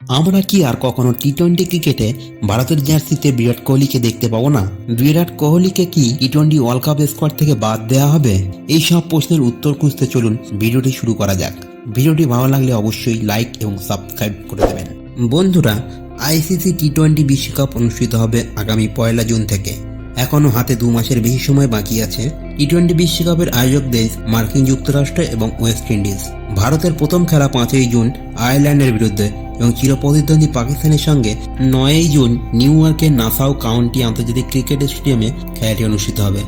আমরা কি আর কখনো টি-20 ক্রিকেটে ভারতের জার্সিতে বিরাট কোহলিকে দেখতে পাবো না? বিরাট কোহলিকে কি টি-20 ওয়ার্ল্ড কাপ স্কোয়াড থেকে বাদ দেওয়া হবে? এই সব প্রশ্নের উত্তর খুঁজতে চলুন ভিডিওটি শুরু করা যাক। ভিডিওটি ভালো লাগলে অবশ্যই লাইক এবং সাবস্ক্রাইব করে দেবেন। বন্ধুরা, আইসিসি টি-20 বিশ্বকাপ অনুষ্ঠিত হবে আগামী 1 জুন থেকে। এখনো হাতে 2 মাসের বেশি সময় বাকি আছে। টি-20 বিশ্বকাপের আয়োজক দেশ মার্কিন যুক্তরাষ্ট্র এবং ওয়েস্ট ইন্ডিজ। ভারতের প্রথম খেলা 5 জুন আয়ারল্যান্ডের বিরুদ্ধে এবং চিরপ্রতিদ্বন্দ্বী পাকিস্তানের সঙ্গে 9 জুন নিউ ইয়র্কের নাসাউ কাউন্টি আন্তর্জাতিক ক্রিকেট স্টেডিয়ামে খেলাটি অনুষ্ঠিত হবে।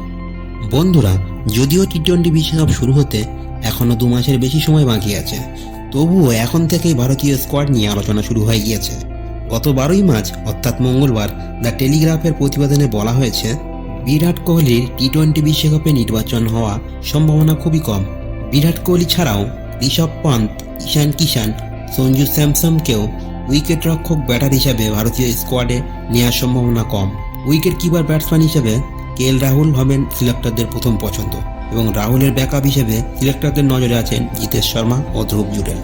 বন্ধুরা, যদিও টি-20 বিশ্বকাপ শুরু হতে এখনো 2 মাসের বেশি সময় বাকি আছে, তবুও এখন থেকেই ভারতীয় স্কোয়াড নিয়ে আলোচনা শুরু হয়ে গিয়েছে। গত 12 মার্চ অর্থাৎ মঙ্গলবার দ্য টেলিগ্রাফের প্রতিবেদনে বলা হয়েছে, বিরাট কোহলির টি-20 বিশ্বকাপে নির্বাচন হওয়া সম্ভাবনা খুবই কম। বিরাট কোহলি ছাড়াও ঋষভ পান্ত, ঈশান কিষান, সঞ্জু স্যামসনকেও উইকেট রক্ষক ব্যাটার হিসেবে ভারতীয় স্কোয়াডে নেওয়ার সম্ভাবনা কম। উইকেট কিপার ব্যাটসম্যান হিসেবে রাহুল হবেন সিলেক্টরদের প্রথম পছন্দ এবং রাহুলের ব্যাকআপ হিসেবে সিলেক্টরদের নজরে আছেন জিতেশ শর্মা ও ধ্রুব জুরেল।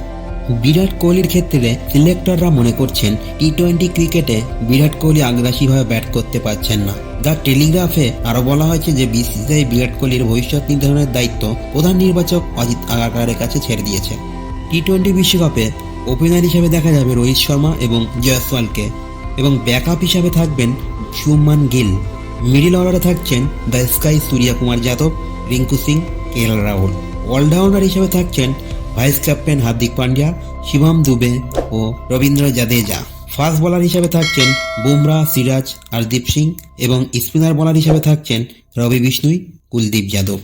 বিরাট কোহলির ক্ষেত্রে সিলেক্টররা মনে করছেন টি-20 ক্রিকেটে বিরাট কোহলি আগ্রাসীভাবে ব্যাট করতে পারছেন না। দ্য টেলিগ্রাফে আরও বলা হয়েছে যে বিসিসিআই বিরাট কোহলির ভবিষ্যৎ নির্ধারণের দায়িত্ব প্রধান নির্বাচক অজিত আগারকারের কাছে ছেড়ে দিয়েছে। টি-20 বিশ্বকাপে ওপেনার হিসেবে দেখা যাবে রোহিত শর্মা এবং জয়সওয়ালকে, এবং ব্যাকআপ হিসাবে থাকবেন শুভমান গিল। মিডল অর্ডারে থাকছেন the SKY Suryakumar Yadav, Rinku Singh, Rahul. All-rounder হিসেবে থাকছেন ভাইস ক্যাপ্টেন হার্দিক পান্ডিয়া, শিবম দুবে ও রবীন্দ্র জাদেজা। ফাস্ট বোলার হিসেবে থাকছেন বুমরা, সিরাজ, হরদীপ সিং এবং স্পিনার বোলার হিসেবে থাকছেন রবি বিষ্ণুই, কুলদীপ যাদব।